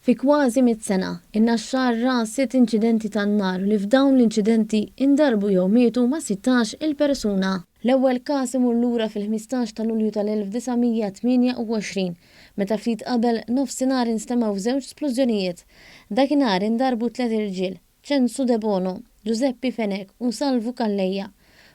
Fi kważi 100 sena, in-naxxar ra 6 inċidenti tan-nar li f'dawn l-inċidenti indarbu jew mietu ma' 16 il-persuna. L-ewwel każ imur lura fil-15 ta' Lulju tal-1928 meta ftit qabel nofsinhar instemaw żewġ splużjonijiet. Dakinhar indarbu 3 irġiel, Censu De Bono, Giuseppe Fenek u Salvo Calleja.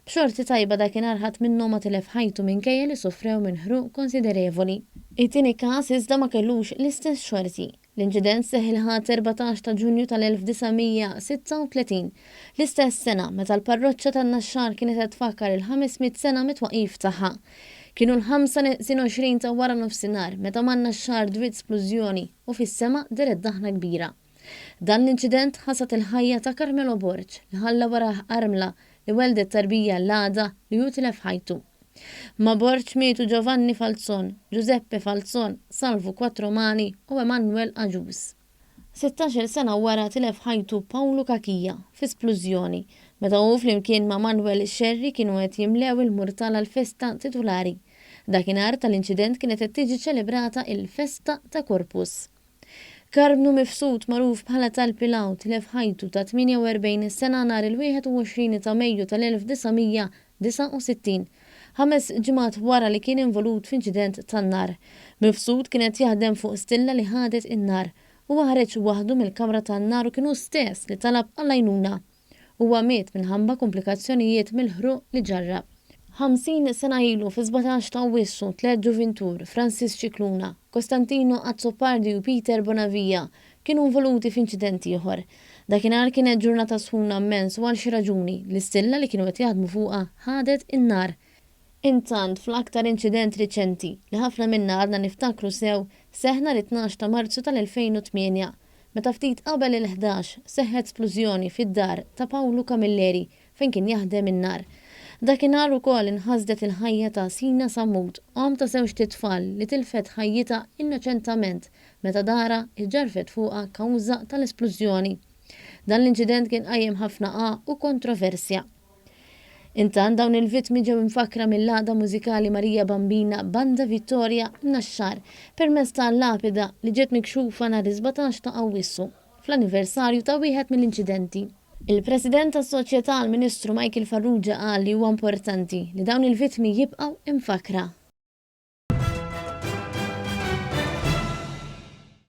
B'xorti tajba dakinhar ħadd minnhom ma tilef ħajtu minkejja li sofrew minn ħruq konsiderevoli. It-tieni każ iżda ma kellux l-istess xorti. L-inċident seħħ il-ħadd 14 ta' Ġunju tal-1936, l-istess sena meta l-parroċċa tan-Naxxar kienet qed tfakkar il-500 sena mit-twaqif tagħha. Kienu l-25 ta' wara nofsinhar meta man-Naxxar dwiet splużjoni u fis-sema deret daħna kbira. Dan l-inċident ħasat il-ħajja ta' Carmelo Borġ li ħalla waraħ armla li weldet tarbija l-għada li hu tilef ħajtu. Ma' Borġ mietu Giovanni Falzon, Giuseppe Falzon, Salvo Quattromani u Emanuel Aġus. 16 sena wara tilef ħajtu Paolo Kakija fi splużjoni meta hu flimkien ma' Manuel Xerri kienu qed jimlew il-murtal għall-festa titolari. Dakinhar tal-inċident kienet qed tiġi ċelebrata il-Festa ta' Corpus. Karbnu Mifsud magħruf bħala Tal-Pilaw tilef ħajtu ta' 48 sena nhar il-21 ta' Mejju tal-1969. 5 ġimgħat wara li kien involut f'inċident tan-nar. Mifsud kienet jaħdem fuq stilla li ħadet in-nar u ħareġ waħdu mill-kamra tan-nar u kienu stess li talab għall-għajnuna. Huwa miet minħabba komplikazzjonijiet mill-ħruq li ġarrab. 50 sena ilu fi 17 ta' Awwissu 3 ġuventur Francis Cicluna, Costantino Azzopardi u Peter Bonavija kienu involuti f'inċidenti ieħor. Dakinhar kienet ġurnata sħuna immens u għal xi raġuni l-istilla li kienu qed jaħdmu fuqha ħadet in-nar. Intant fl-aktar inċident riċenti li ħafna minna għadna niftakru sew seħna l-12 ta' Marzu tal-2008 meta ftit qabel il-11 seħħet splużjoni fid-dar ta' Paolo Camilleri fejn kien jaħdem in-nar. Dakinhar ukoll inħasdet il-ħajja ta' Sina Sammut, om ta' żewġ titfal li tilfet ħajjita innoċentament meta dara iġġarfet fuqha kawża tal-esplużjoni. Dan l-inċident kien qajjem ħafna u kontroversja. Intant dawn il-vittmi ġew infakra mill-għaqda mużikali Marija Bambina Banda Vittoria Naxxar permezz tal-lapida li ġiet mikxufa nhar 17 ta' Awwissu fl-anniversarju ta' wieħed mill-inċidenti. Il-President tas-Soċjetà l-Ministru Michael Farrugia qal li huwa importanti li dawn il-vittmi jibqgħu infakra.